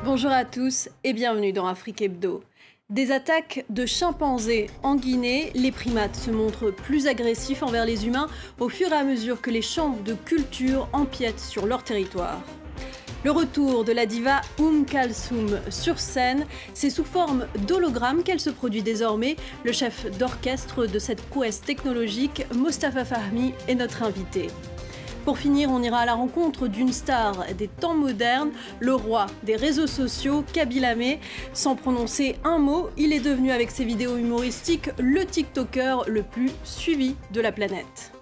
Bonjour à tous et bienvenue dans Afrique Hebdo. Des attaques de chimpanzés en Guinée, les primates se montrent plus agressifs envers les humains au fur et à mesure que les champs de culture empiètent sur leur territoire. Le retour de la diva Kalsoum sur scène, c'est sous forme d'hologramme qu'elle se produit désormais. Le chef d'orchestre de cette prouesse technologique, Mostafa Fahmy, est notre invité. Pour finir, on ira à la rencontre d'une star des temps modernes, le roi des réseaux sociaux, Kaby Lame. Sans prononcer un mot, il est devenu avec ses vidéos humoristiques le TikToker le plus suivi de la planète.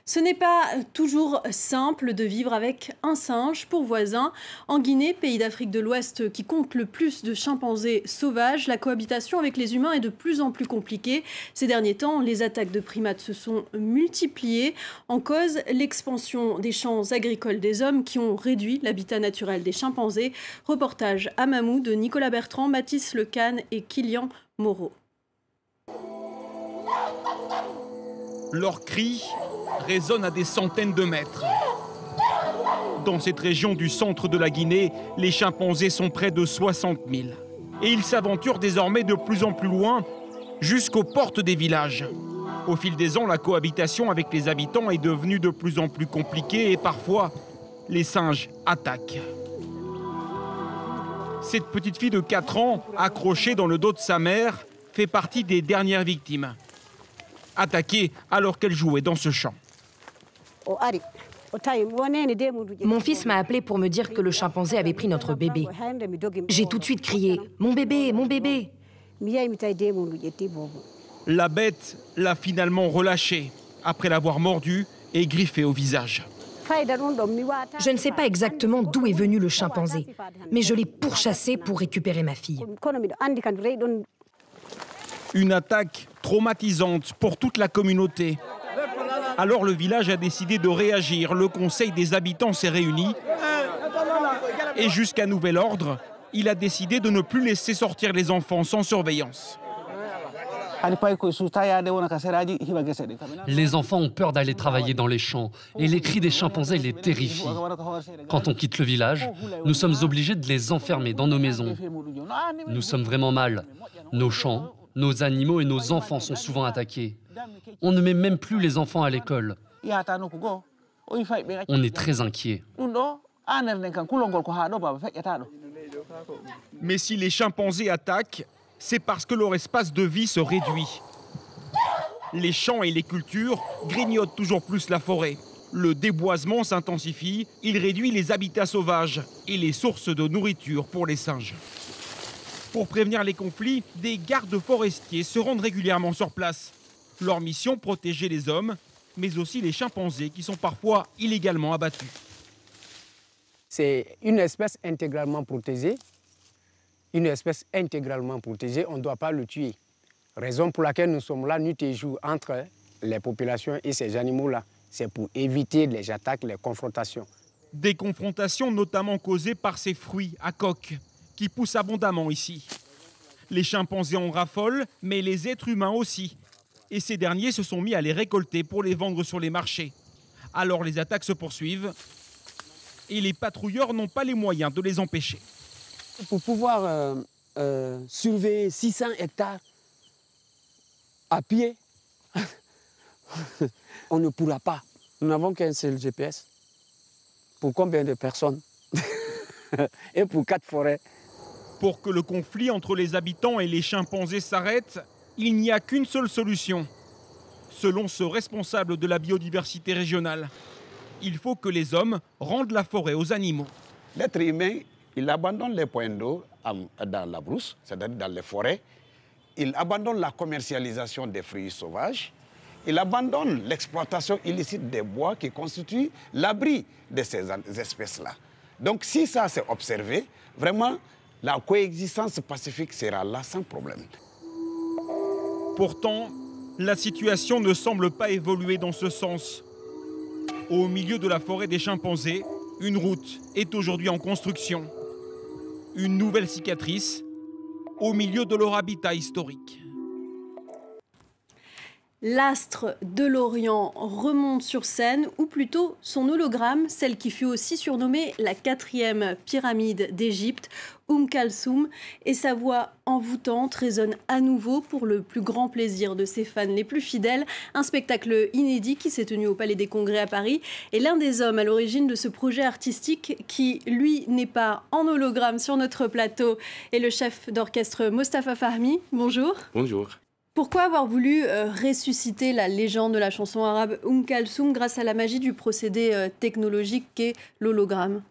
Ce n'est pas toujours simple de vivre avec un singe pour voisin. En Guinée, pays d'Afrique de l'Ouest qui compte le plus de chimpanzés sauvages, la cohabitation avec les humains est de plus en plus compliquée. Ces derniers temps, les attaques de primates se sont multipliées. En cause, l'expansion des champs agricoles des hommes qui ont réduit l'habitat naturel des chimpanzés. Reportage à Mamou de Nicolas Bertrand, Mathis Lecane et Kylian Moreau. Leurs cris résonnent à des centaines de mètres. Dans cette région du centre de la Guinée, les chimpanzés sont près de 60 000. Et ils s'aventurent désormais de plus en plus loin, jusqu'aux portes des villages. Au fil des ans, la cohabitation avec les habitants est devenue de plus en plus compliquée et parfois, les singes attaquent. Cette petite fille de 4 ans, accrochée dans le dos de sa mère, fait partie des dernières victimes. Attaquée alors qu'elle jouait dans ce champ. Mon fils m'a appelé pour me dire que le chimpanzé avait pris notre bébé. J'ai tout de suite crié « Mon bébé, mon bébé !» La bête l'a finalement relâché après l'avoir mordu et griffé au visage. Je ne sais pas exactement d'où est venu le chimpanzé, mais je l'ai pourchassé pour récupérer ma fille. Une attaque traumatisante pour toute la communauté. Alors le village a décidé de réagir. Le conseil des habitants s'est réuni. Et jusqu'à nouvel ordre, il a décidé de ne plus laisser sortir les enfants sans surveillance. Les enfants ont peur d'aller travailler dans les champs et les cris des chimpanzés les terrifient. Quand on quitte le village, nous sommes obligés de les enfermer dans nos maisons. Nous sommes vraiment mal. Nos champs, nos animaux et nos enfants sont souvent attaqués. On ne met même plus les enfants à l'école. On est très inquiets. Mais si les chimpanzés attaquent, c'est parce que leur espace de vie se réduit. Les champs et les cultures grignotent toujours plus la forêt. Le déboisement s'intensifie, il réduit les habitats sauvages et les sources de nourriture pour les singes. Pour prévenir les conflits, des gardes forestiers se rendent régulièrement sur place. Leur mission, protéger les hommes, mais aussi les chimpanzés qui sont parfois illégalement abattus. C'est une espèce intégralement protégée. Une espèce intégralement protégée, on ne doit pas le tuer. Raison pour laquelle nous sommes là nuit et jour entre les populations et ces animaux-là. C'est pour éviter les attaques, les confrontations. Des confrontations notamment causées par ces fruits à coque qui poussent abondamment ici. Les chimpanzés en raffolent, mais les êtres humains aussi. Et ces derniers se sont mis à les récolter pour les vendre sur les marchés. Alors les attaques se poursuivent et les patrouilleurs n'ont pas les moyens de les empêcher. Pour pouvoir surveiller 600 hectares à pied, on ne pourra pas. Nous n'avons qu'un seul GPS. Pour combien de personnes? Et pour 4 forêts. Pour que le conflit entre les habitants et les chimpanzés s'arrête, il n'y a qu'une seule solution. Selon ce responsable de la biodiversité régionale, il faut que les hommes rendent la forêt aux animaux. L'être humain, il abandonne les points d'eau dans la brousse, c'est-à-dire dans les forêts. Il abandonne la commercialisation des fruits sauvages. Il abandonne l'exploitation illicite des bois qui constituent l'abri de ces espèces-là. Donc si ça s'est observé, vraiment, la coexistence pacifique sera là sans problème. Pourtant, la situation ne semble pas évoluer dans ce sens. Au milieu de la forêt des chimpanzés, une route est aujourd'hui en construction. Une nouvelle cicatrice au milieu de leur habitat historique. L'astre de l'Orient remonte sur scène, ou plutôt son hologramme, celle qui fut aussi surnommée la 4e pyramide d'Égypte, Kalsoum, et sa voix envoûtante résonne à nouveau pour le plus grand plaisir de ses fans les plus fidèles. Un spectacle inédit qui s'est tenu au Palais des Congrès à Paris, et l'un des hommes à l'origine de ce projet artistique qui, lui, n'est pas en hologramme sur notre plateau, est le chef d'orchestre Mostafa Fahmi. Bonjour. Bonjour. Pourquoi avoir voulu ressusciter la légende de la chanson arabe Kalsoum grâce à la magie du procédé technologique qu'est l'hologramme?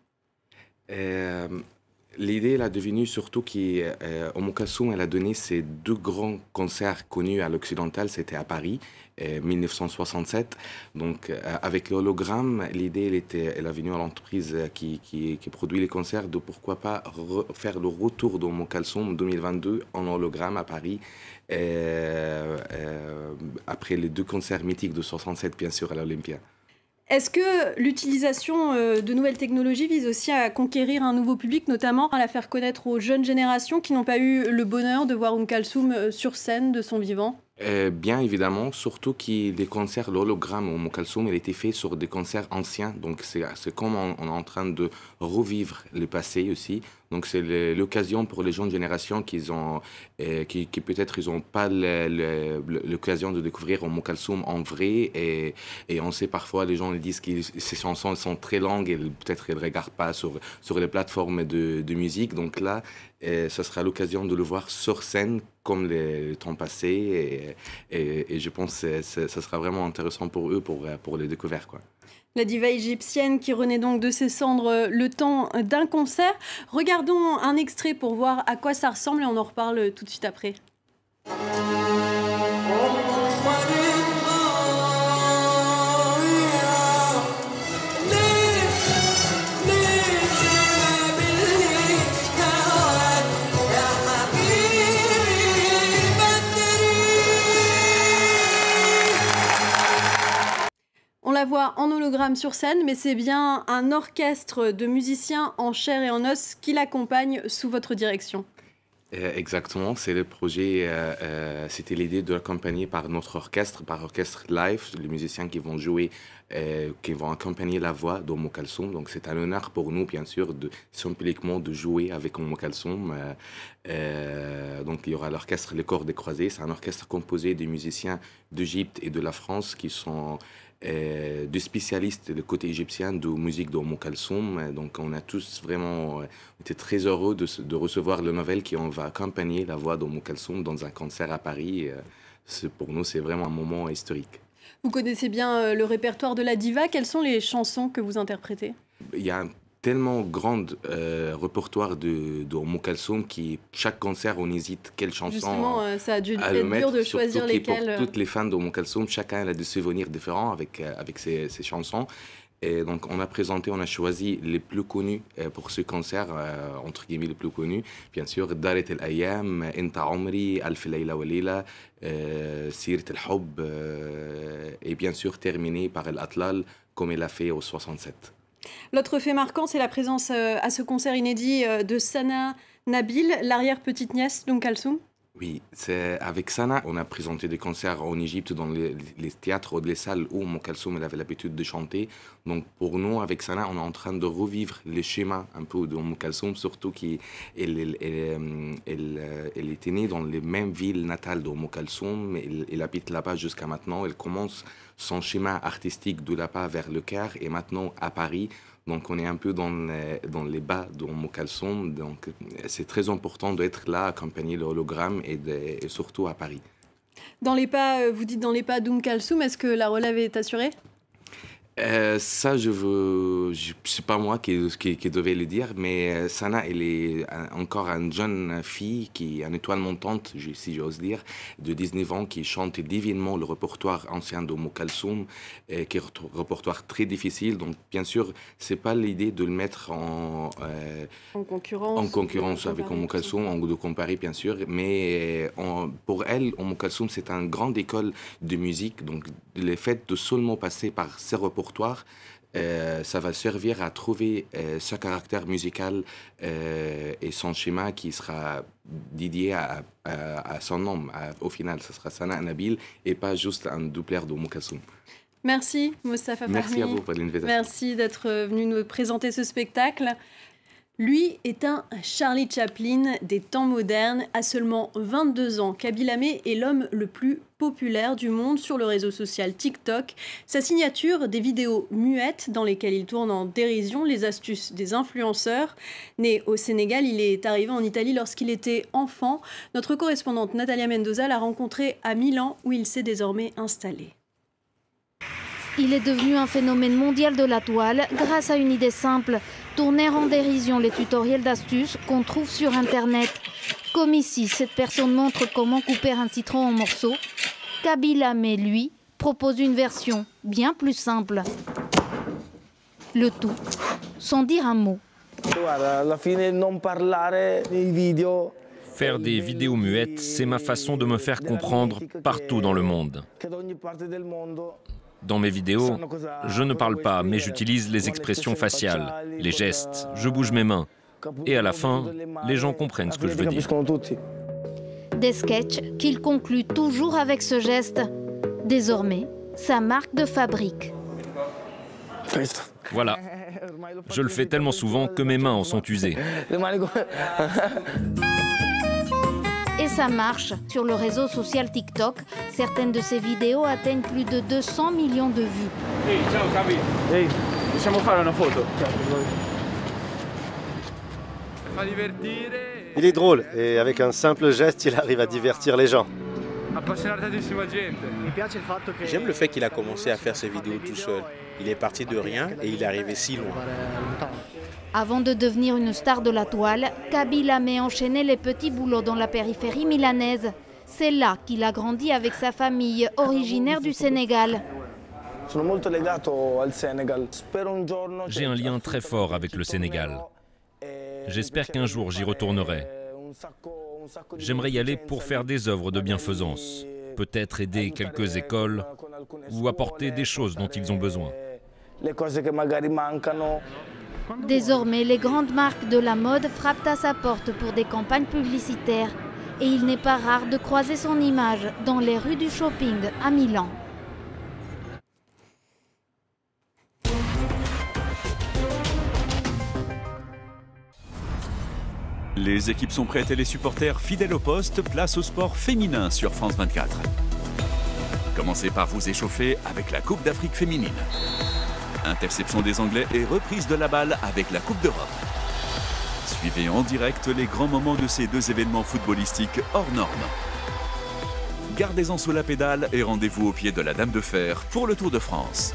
L'idée elle a devenu surtout Kalsoum, elle a donné ses 2 grands concerts connus à l'occidental, c'était à Paris, 1967. Donc avec l'hologramme, l'idée elle a venu à l'entreprise qui produit les concerts de pourquoi pas faire le retour Kalsoum 2022 en hologramme à Paris. Après les 2 concerts mythiques de 67, bien sûr, à l'Olympia. Est-ce que l'utilisation de nouvelles technologies vise aussi à conquérir un nouveau public, notamment à la faire connaître aux jeunes générations qui n'ont pas eu le bonheur de voir Kalsoum sur scène de son vivant? Bien évidemment, surtout que les concerts, l'hologramme Kalsoum, il a été fait sur des concerts anciens. Donc c'est comme on est en train de revivre le passé aussi. Donc c'est l'occasion pour les jeunes générations qui peut-être ils n'ont pas l'occasion de découvrir Kalsoum en vrai. Et on sait parfois, les gens ils disent que ces chansons sont très longues et peut-être ils ne regardent pas sur les plateformes de musique. Donc là, ça sera l'occasion de le voir sur scène comme le temps passé. Et je pense que ça sera vraiment intéressant pour eux pour les découvrir, quoi. La diva égyptienne qui renaît donc de ses cendres le temps d'un concert. Regardons un extrait pour voir à quoi ça ressemble et on en reparle tout de suite après. On la voit en hologramme sur scène, mais c'est bien un orchestre de musiciens en chair et en os qui l'accompagne sous votre direction. Exactement, c'est le projet, c'était l'idée de l'accompagner par notre orchestre, par orchestre live, les musiciens qui vont jouer, qui vont accompagner la voix Kalsoum. Donc c'est un honneur pour nous, bien sûr, symboliquement de jouer avec Kalsoum. Donc il y aura l'orchestre Les Corps des Croisés, c'est un orchestre composé des musiciens d'Égypte et de la France qui sont de spécialistes du côté égyptien de musique Kalsoum. Donc on a tous vraiment été très heureux de recevoir le nouvelle qui on va accompagner la voix Kalsoum dans un concert à Paris. Pour nous, c'est vraiment un moment historique. Vous connaissez bien le répertoire de la diva. Quelles sont les chansons que vous interprétez? Il y a un tellement grand répertoire de Kalsoum qui chaque concert on hésite quelle chanson. Justement, ça a dû être dur de choisir lesquelles. Pour toutes les fans Kalsoum, chacun a des souvenirs différents avec ses chansons. Et donc on a choisi les plus connus pour ce concert, entre guillemets les plus connus. Bien sûr, Daret El Ayam, Inta Omri, Alf Layla wa Lila, Sirat El Hub, et bien sûr terminé par El Atlal comme il a fait au 67. L'autre fait marquant, c'est la présence à ce concert inédit de Sana Nabil, l'arrière-petite-nièce Kalsoum. Oui, avec Sana, on a présenté des concerts en Égypte dans les théâtres ou les salles où Kalsoum avait l'habitude de chanter. Donc pour nous, avec Sana, on est en train de revivre les schémas un peu de Kalsoum, surtout qu'elle était née dans les mêmes villes natales de Kalsoum. Elle habite là-bas jusqu'à maintenant. Elle commence son schéma artistique de là-bas vers le Caire et maintenant à Paris. Donc on est un peu dans les bas de Kalsoum. Donc c'est très important d'être là, accompagner le hologramme et surtout à Paris. Dans les pas, vous dites dans les pas Kalsoum, est-ce que la relève est assurée? Ça, c'est pas moi qui devais le dire, mais Sana, elle est encore une jeune fille qui est une étoile montante, si j'ose dire, de 19 ans, qui chante divinement le répertoire ancien de Kalsoum, qui est un répertoire très difficile. Donc, bien sûr, c'est pas l'idée de le mettre en concurrence avec Kalsoum, de comparer, bien sûr, mais pour elle, Kalsoum, c'est une grande école de musique. Donc, le fait de seulement passer par ces répertoires, ça va servir à trouver ce caractère musical et son schéma qui sera dédié à son nom. Au final, ce sera Sana Nabil et pas juste un doubler de Kalsoum. Merci Mostafa Fahmy. Merci à vous pour l'invitation. Merci d'être venu nous présenter ce spectacle. Lui est un Charlie Chaplin des temps modernes. À seulement 22 ans, Kabyle Amé est l'homme le plus populaire du monde sur le réseau social TikTok. Sa signature, des vidéos muettes dans lesquelles il tourne en dérision les astuces des influenceurs. Né au Sénégal, il est arrivé en Italie lorsqu'il était enfant. Notre correspondante Natalia Mendoza l'a rencontré à Milan où il s'est désormais installé. Il est devenu un phénomène mondial de la toile grâce à une idée simple, tourner en dérision les tutoriels d'astuces qu'on trouve sur Internet. Comme ici, cette personne montre comment couper un citron en morceaux. Kabyle Amé, lui, propose une version bien plus simple. Le tout sans dire un mot. Faire des vidéos muettes, c'est ma façon de me faire comprendre partout dans le monde. Dans mes vidéos, je ne parle pas, mais j'utilise les expressions faciales, les gestes, je bouge mes mains. Et à la fin, les gens comprennent ce que je veux dire. Des sketchs qu'il conclut toujours avec ce geste. Désormais, sa marque de fabrique. Voilà. Je le fais tellement souvent que mes mains en sont usées. Et ça marche. Sur le réseau social TikTok, certaines de ses vidéos atteignent plus de 200 millions de vues. Hey, ciao Kabyle. Hey, possiamo fare una photo? Il est drôle et avec un simple geste, il arrive à divertir les gens. J'aime le fait qu'il a commencé à faire ses vidéos tout seul. Il est parti de rien et il est arrivé si loin. Avant de devenir une star de la toile, Kabyle Amé enchaînait les petits boulots dans la périphérie milanaise. C'est là qu'il a grandi avec sa famille, originaire du Sénégal. J'ai un lien très fort avec le Sénégal. J'espère qu'un jour j'y retournerai. J'aimerais y aller pour faire des œuvres de bienfaisance, peut-être aider quelques écoles ou apporter des choses dont ils ont besoin. Désormais, les grandes marques de la mode frappent à sa porte pour des campagnes publicitaires. Et il n'est pas rare de croiser son image dans les rues du shopping à Milan. Les équipes sont prêtes et les supporters fidèles au poste, place au sport féminin sur France 24. Commencez par vous échauffer avec la Coupe d'Afrique féminine. Interception des Anglais et reprise de la balle avec la Coupe d'Europe. Suivez en direct les grands moments de ces deux événements footballistiques hors normes. Gardez-en sous la pédale et rendez-vous au pied de la Dame de Fer pour le Tour de France.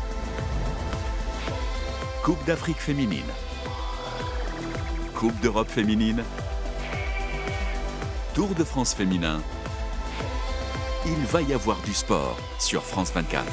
Coupe d'Afrique féminine. Coupe d'Europe féminine. Tour de France féminin. Il va y avoir du sport sur France 24.